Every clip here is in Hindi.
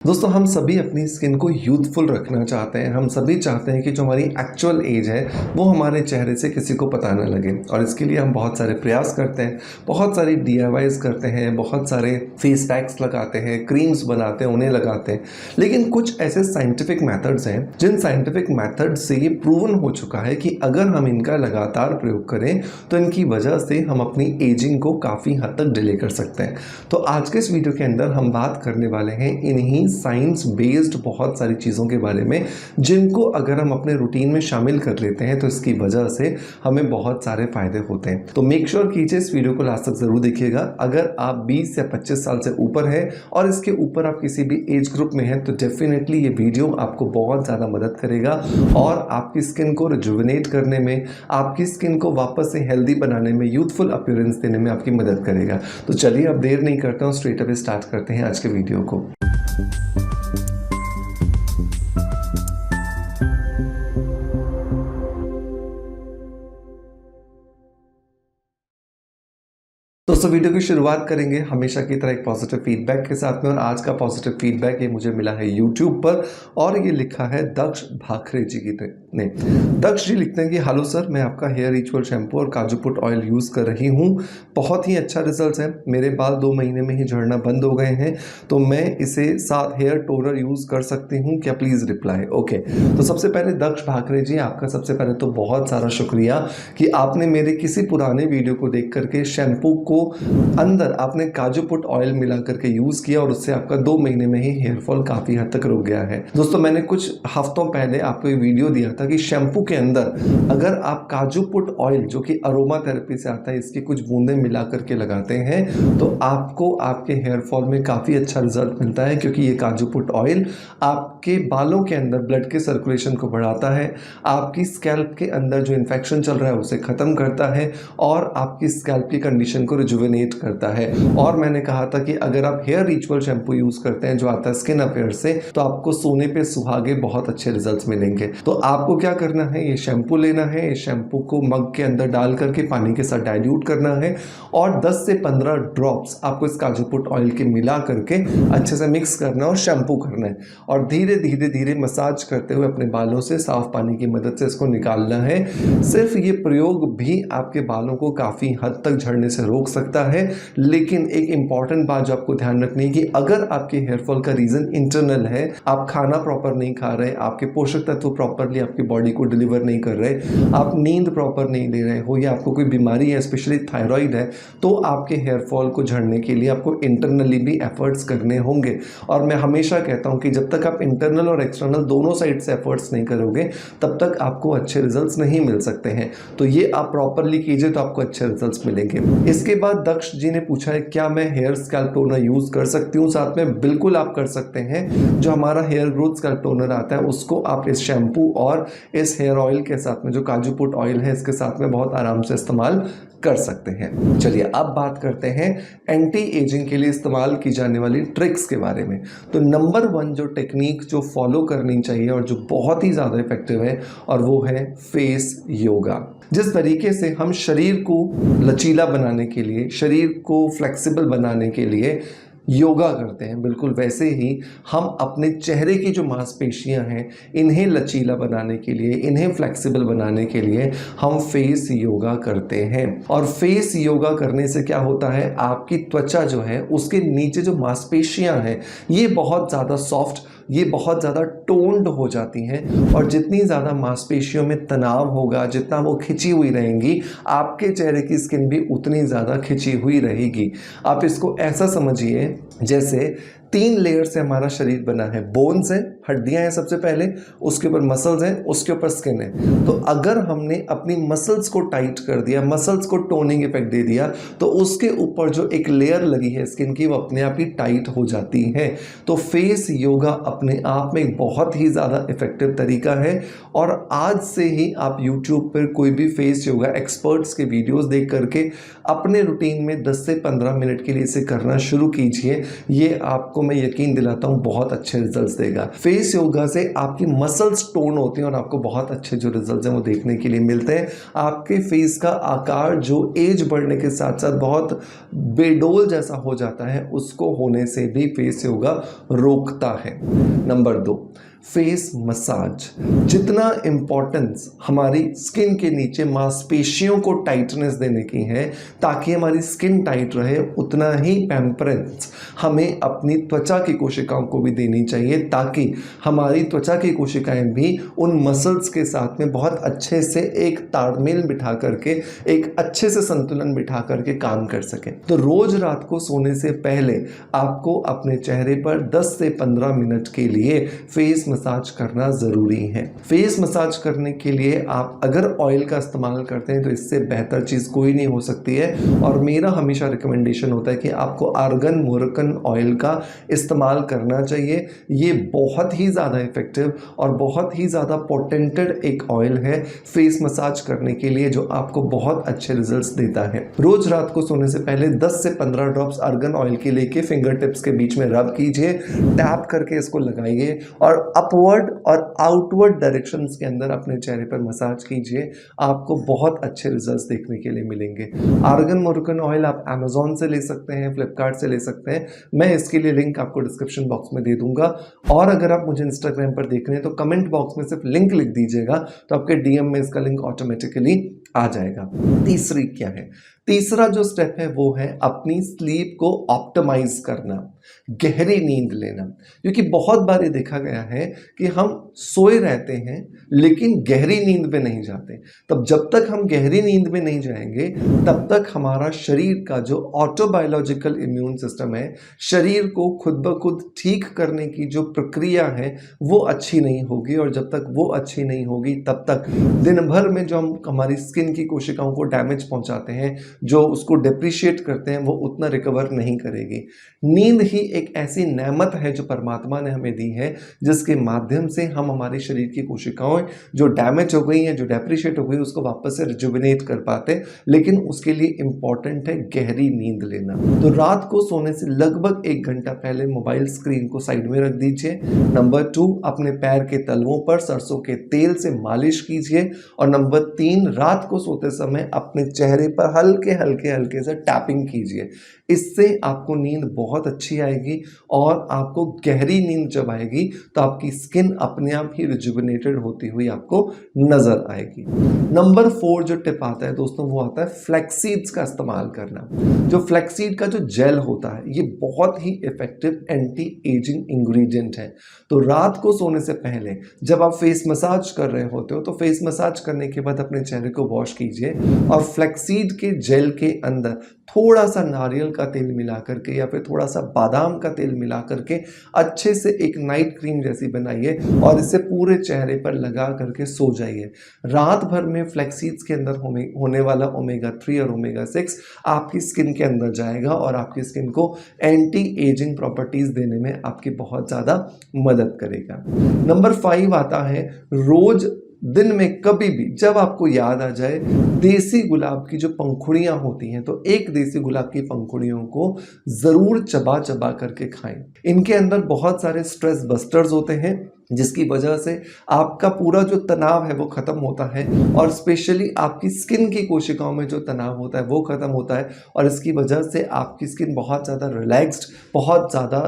दोस्तों हम सभी अपनी स्किन को यूथफुल रखना चाहते हैं। हम सभी चाहते हैं कि जो हमारी एक्चुअल एज है वो हमारे चेहरे से किसी को पता न लगे, और इसके लिए हम बहुत सारे प्रयास करते हैं, बहुत सारी DIYs करते हैं, बहुत सारे फेस पैक्स लगाते हैं, क्रीम्स बनाते हैं, उन्हें लगाते हैं। लेकिन कुछ ऐसे साइंटिफिक मेथड्स हैं जिन साइंटिफिक मेथड से ये प्रूवन हो चुका है कि अगर हम इनका लगातार प्रयोग करें तो इनकी वजह से हम अपनी एजिंग को काफ़ी हद तक डिले कर सकते हैं। तो आज के इस वीडियो के अंदर हम बात करने वाले हैं इन्हीं साइंस बेस्ड बहुत सारी चीज़ों के बारे में, जिनको अगर हम अपने रूटीन में शामिल कर लेते हैं तो इसकी वजह से हमें बहुत सारे फायदे होते हैं। तो मेक श्योर कीजिए इस वीडियो को लास्ट तक जरूर देखिएगा। अगर आप 20 या 25 साल से ऊपर है और इसके ऊपर आप किसी भी एज ग्रुप में हैं तो डेफिनेटली ये वीडियो आपको बहुत ज़्यादा मदद करेगा और आपकी स्किन को रिजुविनेट करने में, आपकी स्किन को वापस से हेल्दी बनाने में, यूथफुल अपीयरेंस देने में आपकी मदद करेगा। तो चलिए अब देर नहीं करता हूँ, स्ट्रेट अवे स्टार्ट करते हैं आज के वीडियो को। दोस्तों वीडियो की शुरुआत करेंगे हमेशा की तरह एक पॉजिटिव फीडबैक के साथ में, और आज का पॉजिटिव फीडबैक ये मुझे मिला है यूट्यूब पर, और ये लिखा है दक्ष भाखरे जी की ने। दक्ष जी लिखते हैं कि हेलो सर, मैं आपका हेयर रिचुअल शैम्पू और काजू पुट ऑयल यूज़ कर रही हूँ। बहुत ही अच्छा रिजल्ट है। मेरे बाल 2 महीने में ही झड़ना बंद हो गए हैं, तो मैं इसे साथ हेयर टोनर यूज़ कर सकती हूँ क्या? Please reply. ओके, तो सबसे पहले दक्ष भाखरे जी, आपका सबसे पहले तो बहुत सारा शुक्रिया कि आपने मेरे किसी पुराने वीडियो को देख करके शैम्पू को अंदर आपने काजू पुट ऑयल मिला करके यूज किया और उससे आपका 2 महीने में ही हेयर फॉल काफी हद तक रुक गया है। दोस्तों मैंने कुछ हफ्तों पहले आपको एक वीडियो दिया था कि शैम्पू के अंदर अगर आप काजू पुट ऑयल, जो कि अरोमा थेरेपी से आता है, इसकी कुछ बूंदें मिला करके लगाते हैं तो आपको आपके हेयर फॉल में काफी अच्छा रिजल्ट मिलता है, क्योंकि ये काजू पुट ऑयल आपके बालों के अंदर ब्लड के सर्कुलेशन को बढ़ाता है, आपकी स्कैल्प के अंदर जो इन्फेक्शन चल रहा है उसे खत्म करता है और आपकी स्कैल्प की कंडीशन को रिजुविनेट करता है। और मैंने कहा था कि अगर आप हेयर रिचुअल शैम्पू यूज करते हैं जो आता है स्किन अफेयर से, तो आपको सोने पे सुहागे बहुत अच्छे रिजल्ट्स मिलेंगे। तो आपको क्या करना है, ये शैम्पू लेना है, इस शैम्पू को मग के अंदर डाल करके पानी के साथ डाइल्यूट करना है और 10 से 15 ड्रॉप्स आपको इस काजू पुट ऑयल के मिला करके अच्छे से मिक्स करना और शैम्पू करना है, और धीरे धीरे धीरे मसाज करते हुए अपने बालों से साफ पानी की मदद से इसको निकालना है। सिर्फ ये प्रयोग भी आपके बालों को काफी हद तक झड़ने से रोक सकता है। लेकिन एक इंपॉर्टेंट बात जो आपको ध्यान रखनी है कि अगर आपके हेयर फॉल का रीजन इंटरनल है, आप खाना प्रॉपर नहीं खा रहे, आपके पोषक तत्व प्रॉपरली आपकी बॉडी को डिलीवर नहीं कर रहे, आप नींद प्रॉपर नहीं ले रहे हो, या आपको कोई बीमारी है, स्पेशली थायराइड है, तो आपके हेयर फॉल को झड़ने के लिए आपको इंटरनली भी एफर्ट्स करने होंगे। और मैं हमेशा कहता हूं कि जब तक आप इंटरनल और एक्सटर्नल दोनों साइड से एफर्ट्स नहीं करोगे तब तक आपको अच्छे रिजल्ट्स नहीं मिल सकते हैं। तो ये आप प्रॉपरली कीजिए तो आपको अच्छे रिजल्ट्स मिलेंगे। इसके बाद दक्ष जी ने पूछा है क्या मैं हेयर स्कैल्प टोनर यूज कर सकती हूँ साथ में? बिल्कुल आप कर सकते हैं। जो हमारा हेयर ग्रोथ स्कैल्प टोनर आता है उसको आप इस शैम्पू और इस हेयर ऑयल के साथ में, जो काजू पुट ऑयल है, इसके साथ में बहुत आराम से इस्तेमाल कर सकते हैं। चलिए अब बात करते हैं एंटी एजिंग के लिए इस्तेमाल की जाने वाली ट्रिक्स के बारे में। तो नंबर 1 जो टेक्निक जो फॉलो करनी चाहिए और जो बहुत ही ज़्यादा इफेक्टिव है, और वो है फेस योगा। जिस तरीके से हम शरीर को लचीला बनाने के लिए, शरीर को फ्लेक्सिबल बनाने के लिए योगा करते हैं, बिल्कुल वैसे ही हम अपने चेहरे की जो मांसपेशियां हैं इन्हें लचीला बनाने के लिए, इन्हें फ्लेक्सिबल बनाने के लिए हम फेस योगा करते हैं। और फेस योगा करने से क्या होता है, आपकी त्वचा जो है उसके नीचे जो मांसपेशियां हैं ये बहुत ज़्यादा सॉफ्ट, ये बहुत ज़्यादा टोन्ड हो जाती हैं, और जितनी ज़्यादा मांसपेशियों में तनाव होगा, जितना वो खिंची हुई रहेंगी, आपके चेहरे की स्किन भी उतनी ज़्यादा खिंची हुई रहेगी। आप इसको ऐसा समझिए जैसे 3 लेयर से हमारा शरीर बना है। बोन्स हैं, हड्डियां हैं सबसे पहले, उसके ऊपर मसल्स हैं, उसके ऊपर स्किन है। तो अगर हमने अपनी मसल्स को टाइट कर दिया, मसल्स को टोनिंग इफेक्ट दे दिया, तो उसके ऊपर जो एक लेयर लगी है स्किन की वो अपने आप ही टाइट हो जाती है। तो फेस योगा अपने आप में एक बहुत ही ज़्यादा इफेक्टिव तरीका है, और आज से ही आप यूट्यूब पर कोई भी फेस योगा एक्सपर्ट्स के वीडियोस देख करके अपने रूटीन में 10 से 15 मिनट के लिए इसे करना शुरू कीजिए। ये आपको आपको मैं यकीन दिलाता हूँ बहुत अच्छे रिजल्ट्स देगा। फेस योगा से आपकी मसल्स टोन होती हैं और आपको बहुत अच्छे जो रिजल्ट्स हैं वो देखने के लिए मिलते हैं। आपके फेस का आकार जो एज बढ़ने के साथ साथ बहुत बेडोल जैसा हो जाता है, उसको होने से भी फेस योगा रोकता है। Number 2, face massage. जितना इम्पोर्टेंस हमारी स्किन के नीचे मांसपेशियों को टाइटनेस देने की है ताकि हमारी स्किन टाइट रहे, उतना ही पैम्परेंस हमें अपनी त्वचा की कोशिकाओं को भी देनी चाहिए ताकि हमारी त्वचा की कोशिकाएं भी उन मसल्स के साथ में बहुत अच्छे से एक तालमेल बिठा करके, एक अच्छे से संतुलन बिठा करके काम कर सकें। तो रोज रात को सोने से पहले आपको अपने चेहरे पर 10 से 15 मिनट के लिए फेस मसाज करना ज़रूरी है। फेस मसाज करने के लिए आप अगर ऑयल का इस्तेमाल करते हैं तो इससे बेहतर चीज़ कोई नहीं हो सकती है, और मेरा हमेशा रिकमेंडेशन होता है कि आपको आर्गन मोरकन ऑयल का इस्तेमाल करना चाहिए। ये बहुत ही ज़्यादा इफेक्टिव और बहुत ही ज़्यादा पोटेंटेड एक ऑयल है फेस मसाज करने के लिए, जो आपको बहुत अच्छे रिजल्ट्स देता है। रोज रात को सोने से पहले 10 से 15 ड्रॉप्स आर्गन ऑयल के लेके फिंगर टिप्स के बीच में रब कीजिए, टैप करके इसको लगाइए और अपवर्ड और आउटवर्ड डायरेक्शंस के अंदर अपने चेहरे पर मसाज कीजिए। आपको बहुत अच्छे रिजल्ट्स देखने के लिए मिलेंगे। आर्गन मोरकन ऑयल आप अमेजोन से ले सकते हैं, फ्लिपकार्ट से ले सकते हैं। मैं इसके लिए लिंक आपको डिस्क्रिप्शन बॉक्स में दे दूंगा, और अगर आप मुझे इंस्टाग्राम पर देख रहे हैं तो कमेंट बॉक्स में सिर्फ लिंक लिख दीजिएगा तो आपके डीएम में इसका लिंक ऑटोमेटिकली आ जाएगा। तीसरी क्या है? तीसरा जो स्टेप है वो है अपनी स्लीप को ऑप्टिमाइज करना, गहरी नींद लेना। क्योंकि बहुत बार ये देखा गया है कि हम सोए रहते हैं लेकिन गहरी नींद में नहीं जाते। तब जब तक हम गहरी नींद में नहीं जाएंगे तब तक हमारा शरीर का जो ऑटोबायोलॉजिकल इम्यून सिस्टम है, शरीर को खुद ब खुद ठीक करने की जो प्रक्रिया है वो अच्छी नहीं होगी, और जब तक वो अच्छी नहीं होगी तब तक दिन भर में जो हम हमारी स्किन की कोशिकाओं को डैमेज पहुंचाते हैं, जो उसको डिप्रिशिएट करते हैं, वो उतना रिकवर नहीं करेगी। नींद ही एक ऐसी नेमत है जो परमात्मा ने हमें दी है, जिसके माध्यम से हम हमारे शरीर की कोशिकाएं जो डैमेज हो गई हैं, जो डेप्रिशिएट हो गई, उसको वापस से रिजुविनेट कर पाते। लेकिन उसके लिए इंपॉर्टेंट है गहरी नींद लेना। तो रात को सोने से लगभग 1 घंटा पहले मोबाइल स्क्रीन को साइड में रख दीजिए। नंबर 2, अपने पैर के तलवों पर सरसों के तेल से मालिश कीजिए। और नंबर 3, रात को सोते समय अपने चेहरे पर हल्के हल्के हल्के से टैपिंग कीजिए। इससे आपको नींद बहुत अच्छी आएगी, और आपको गहरी नींद जब आएगी तो आपकी स्किन अपने आप ही रिजुविनेटेड होती हुई आपको नजर आएगी। नंबर 4 जो टिप आता है दोस्तों, वो आता है फ्लैक्सीड्स का इस्तेमाल करना। जो फ्लैक्सीड का जो जेल होता है, ये बहुत ही इफेक्टिव एंटी एजिंग इंग्रेडिएंट है। तो रात को सोने से पहले जब आप फेस मसाज कर रहे होते हो तो फेस मसाज करने के बाद अपने चेहरे को वॉश कीजिए, और फ्लैक्सीड के जेल के अंदर थोड़ा सा नारियल का तेल मिला करके या फिर थोड़ा सा बादाम का तेल मिला करके अच्छे से एक नाइट क्रीम जैसी बनाइए, और इसे पूरे चेहरे पर लगा करके सो जाइए। रात भर में फ्लैक्सीड्स के अंदर होने वाला ओमेगा 3 और ओमेगा 6 आपकी स्किन के अंदर जाएगा और आपकी स्किन को एंटी एजिंग प्रॉपर्टीज देने में आपकी बहुत ज़्यादा मदद करेगा। नंबर 5 आता है, रोज दिन में कभी भी जब आपको याद आ जाए, देसी गुलाब की जो पंखुड़ियां होती हैं, तो एक देसी गुलाब की पंखुड़ियों को जरूर चबा चबा करके खाएं। इनके अंदर बहुत सारे स्ट्रेस बस्टर्स होते हैं, जिसकी वजह से आपका पूरा जो तनाव है वो खत्म होता है, और स्पेशली आपकी स्किन की कोशिकाओं में जो तनाव होता है वो खत्म होता है, और इसकी वजह से आपकी स्किन बहुत ज़्यादा रिलैक्स्ड, बहुत ज़्यादा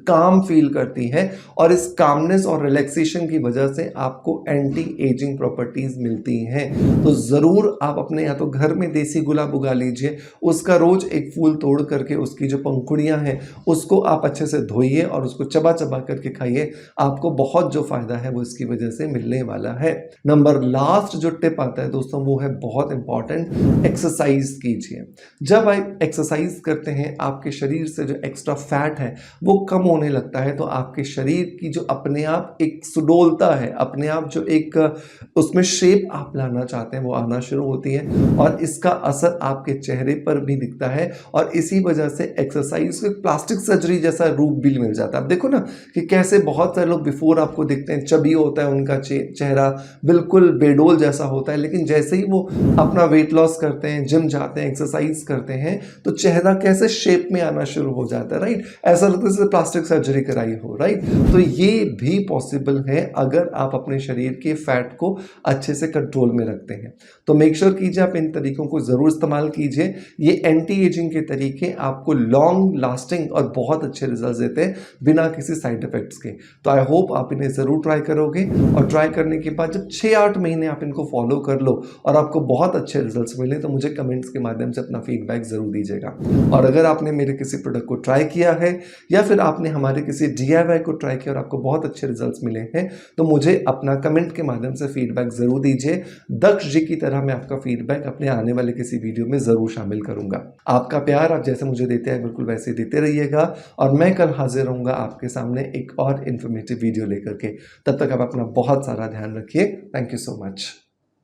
काम फील करती है, और इस कामनेस और रिलैक्सेशन की वजह से आपको एंटी एजिंग प्रॉपर्टीज मिलती हैं। तो ज़रूर आप अपने या तो घर में देसी गुलाब उगा लीजिए, उसका रोज एक फूल तोड़ करके उसकी जो पंखुड़ियाँ हैं उसको आप अच्छे से धोइए और उसको चबा चबा करके खाइए। आपको बहुत जो फायदा है वो इसकी वजह से मिलने वाला है। नंबर लास्ट जो टिप आता है दोस्तों, वो है बहुत इंपॉर्टेंट, एक्सरसाइज कीजिए। जब आप एक्सरसाइज करते हैं, आपके शरीर से जो एक्स्ट्रा फैट है वो कम होने लगता है, तो आपके शरीर की जो अपने आप एक सुडोलता है, अपने आप जो एक उसमें शेप आप लाना चाहते हैं वो आना शुरू होती है, और इसका असर आपके चेहरे पर भी दिखता है, और इसी वजह से एक्सरसाइज को प्लास्टिक सर्जरी जैसा रूप भी मिल जाता है। आप देखो ना कि कैसे बहुत सारे लोग बिफोर आपको देखते हैं चबी होता है उनका चेहरा, बिल्कुल बेडोल जैसा होता है, लेकिन जैसे ही वो अपना वेट लॉस करते हैं, जिम जाते हैं, एक्सरसाइज करते हैं, तो चेहरा कैसे शेप में आना शुरू हो जाता है, राइट। ऐसा लगता है जैसे प्लास्टिक सर्जरी कराई हो, राइट। तो ये भी पॉसिबल है अगर आप अपने शरीर के फैट को अच्छे से कंट्रोल में रखते हैं। तो मेक श्योर कीजिए आप इन तरीकों को ज़रूर इस्तेमाल कीजिए। ये एंटी एजिंग के तरीके आपको लॉन्ग लास्टिंग और बहुत अच्छे रिजल्ट देते हैं बिना किसी साइड इफेक्ट्स के। तो आई होप आप इन्हें ज़रूर ट्राई करोगे, और ट्राई करने के बाद जब 6-8 महीने आप इनको फॉलो कर लो और आपको बहुत अच्छे रिजल्ट्स मिले, तो मुझे कमेंट्स के माध्यम से अपना फीडबैक ज़रूर दीजिएगा। और अगर आपने मेरे किसी प्रोडक्ट को ट्राई किया है, या फिर आपने हमारे किसी DIY को ट्राई किया और आपको बहुत अच्छे रिजल्ट्स मिले हैं, तो मुझे अपना कमेंट के माध्यम से फीडबैक ज़रूर दीजिए। दक्ष जी की तरह मैं आपका फीडबैक अपने आने वाले किसी वीडियो में ज़रूर शामिल करूंगा। आपका प्यार आप जैसे मुझे देते हैं बिल्कुल वैसे देते रहिएगा, और मैं कल हाजिर रहूंगा आपके सामने एक और इन्फॉर्मेटिव वीडियो लेकर के। तब तक आप अपना बहुत सारा ध्यान रखिए। Thank you so much.